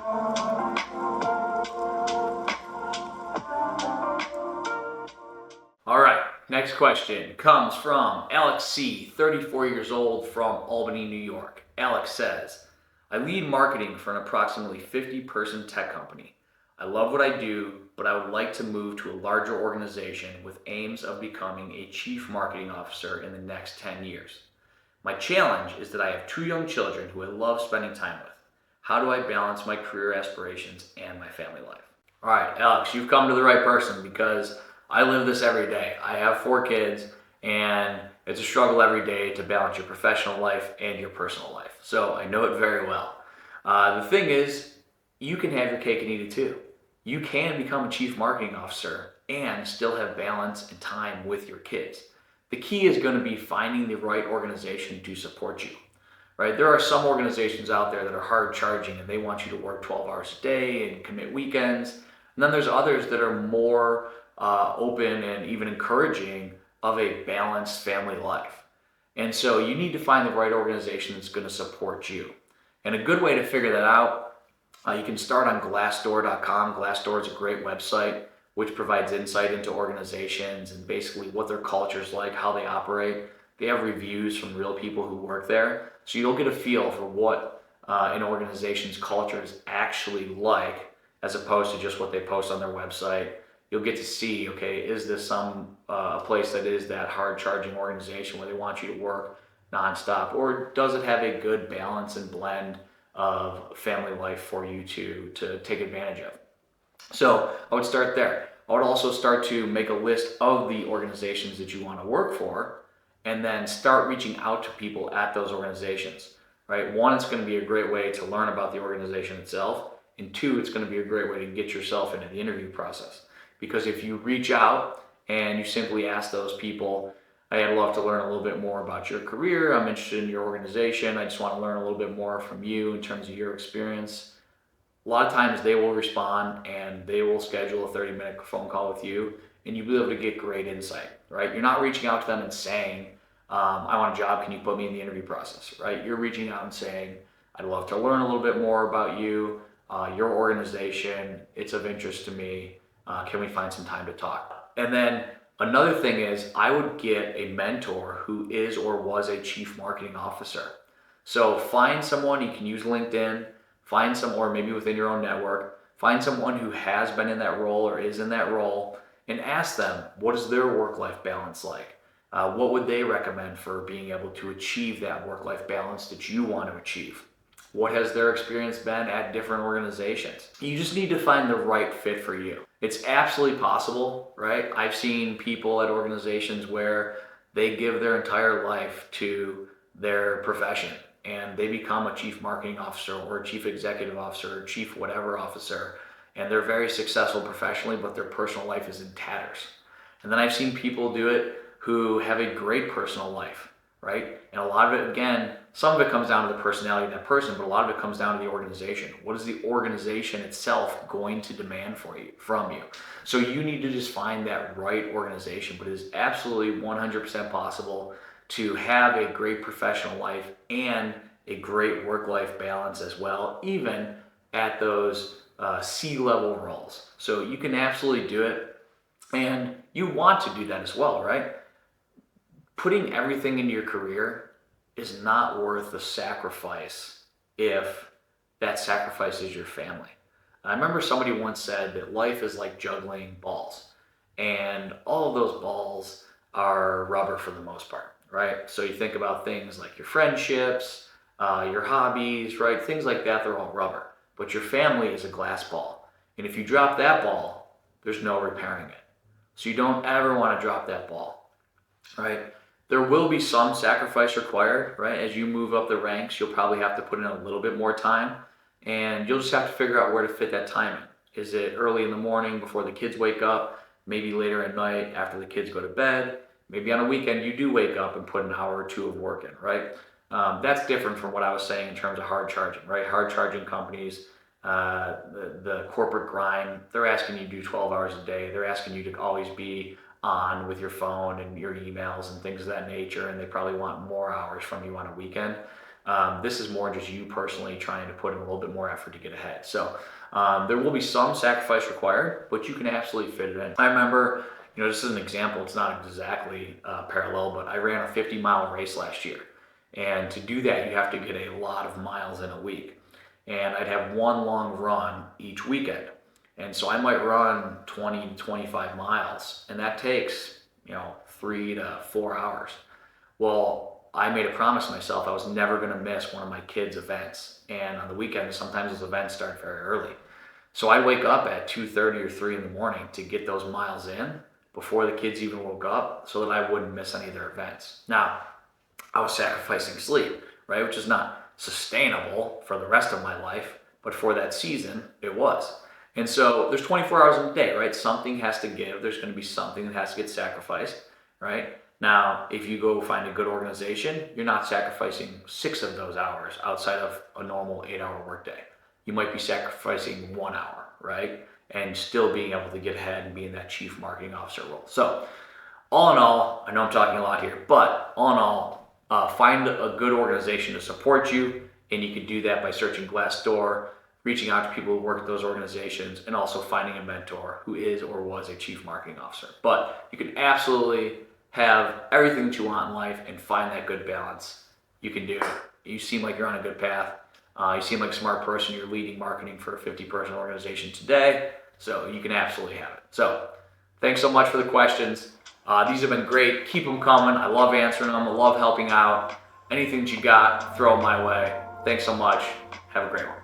All right, next question comes from Alex C., 34 years old, from Albany, New York. Alex says, I lead marketing for an approximately 50-person tech company. I love what I do, but I would like to move to a larger organization with aims of becoming a chief marketing officer in the next 10 years. My challenge is that I have 2 young children who I love spending time with. How do I balance my career aspirations and my family life? All right, Alex, you've come to the right person because I live this every day. I have 4 kids, and it's a struggle every day to balance your professional life and your personal life. So I know it very well. The thing is, you can have your cake and eat it too. You can become a chief marketing officer and still have balance and time with your kids. The key is going to be finding the right organization to support you. Right? There are some organizations out there that are hard charging and they want you to work 12 hours a day and commit weekends. And then there's others that are more open and even encouraging of a balanced family life. And so you need to find the right organization that's going to support you. And a good way to figure that out, you can start on Glassdoor.com. Glassdoor is a great website which provides insight into organizations and basically what their culture is like, how they operate. They have reviews from real people who work there. So you'll get a feel for what an organization's culture is actually like, as opposed to just what they post on their website. You'll get to see, okay, is this some place that is that hard charging organization where they want you to work nonstop, or does it have a good balance and blend of family life for you to take advantage of? So I would start there. I would also start to make a list of the organizations that you want to work for, and then start reaching out to people at those organizations, right? 1, it's going to be a great way to learn about the organization itself, and 2, it's going to be a great way to get yourself into the interview process. Because if you reach out and you simply ask those people, hey, I'd love to learn a little bit more about your career, I'm interested in your organization, I just want to learn a little bit more from you in terms of your experience. A lot of times they will respond and they will schedule a 30-minute phone call with you, and you'll be able to get great insight, right? You're not reaching out to them and saying, I want a job, can you put me in the interview process, right? You're reaching out and saying, I'd love to learn a little bit more about you, your organization, it's of interest to me. Can we find some time to talk? And then another thing is, I would get a mentor who is or was a chief marketing officer. So find someone, you can use LinkedIn, find some, or maybe within your own network, find someone who has been in that role or is in that role, and ask them, what is their work-life balance like? What would they recommend for being able to achieve that work-life balance that you want to achieve? What has their experience been at different organizations? You just need to find the right fit for you. It's absolutely possible, right? I've seen people at organizations where they give their entire life to their profession and they become a chief marketing officer or a chief executive officer or chief whatever officer, and they're very successful professionally, but their personal life is in tatters. And then I've seen people do it who have a great personal life, right? And a lot of it, again, some of it comes down to the personality of that person, but a lot of it comes down to the organization. What is the organization itself going to demand from you? So you need to just find that right organization, but it is absolutely 100% possible to have a great professional life and a great work-life balance as well, even at those C-level roles. So you can absolutely do it, and you want to do that as well, right? Putting everything into your career is not worth the sacrifice if that sacrifice is your family. I remember somebody once said that life is like juggling balls, and all of those balls are rubber for the most part, right? So you think about things like your friendships, your hobbies, right? Things like that, they're all rubber. But your family is a glass ball. And if you drop that ball, there's no repairing it. So you don't ever want to drop that ball, right? There will be some sacrifice required, right? As you move up the ranks, you'll probably have to put in a little bit more time, and you'll just have to figure out where to fit that time in. Is it early in the morning before the kids wake up? Maybe later at night after the kids go to bed? Maybe on a weekend you do wake up and put an hour or two of work in, right? That's different from what I was saying in terms of hard charging, right? Hard charging companies, the corporate grind, they're asking you to do 12 hours a day. They're asking you to always be on with your phone and your emails and things of that nature, and they probably want more hours from you on a weekend. This is more just you personally trying to put in a little bit more effort to get ahead. So there will be some sacrifice required, but you can absolutely fit it in. I remember, this is an example. It's not exactly parallel, but I ran a 50-mile race last year. And to do that, you have to get a lot of miles in a week. And I'd have one long run each weekend. And so I might run 20 to 25 miles, and that takes, 3 to 4 hours. Well, I made a promise to myself I was never going to miss one of my kids' events. And on the weekend, sometimes those events start very early. So I wake up at 2:30 or 3 in the morning to get those miles in before the kids even woke up so that I wouldn't miss any of their events. Now, I was sacrificing sleep, right? Which is not sustainable for the rest of my life, but for that season, it was. And so there's 24 hours in a day, right? Something has to give. There's going to be something that has to get sacrificed, right? Now, if you go find a good organization, you're not sacrificing 6 of those hours outside of a normal 8-hour workday. You might be sacrificing 1 hour, right? And still being able to get ahead and be in that chief marketing officer role. So all in all, I know I'm talking a lot here, but all in all, find a good organization to support you. And you can do that by searching Glassdoor, reaching out to people who work at those organizations, and also finding a mentor who is or was a chief marketing officer. But you can absolutely have everything that you want in life and find that good balance. You can do it. You seem like you're on a good path. You seem like a smart person. You're leading marketing for a 50-person organization today. So you can absolutely have it. So thanks so much for the questions. These have been great. Keep them coming. I love answering them. I love helping out. Anything that you got, throw them my way. Thanks so much. Have a great one.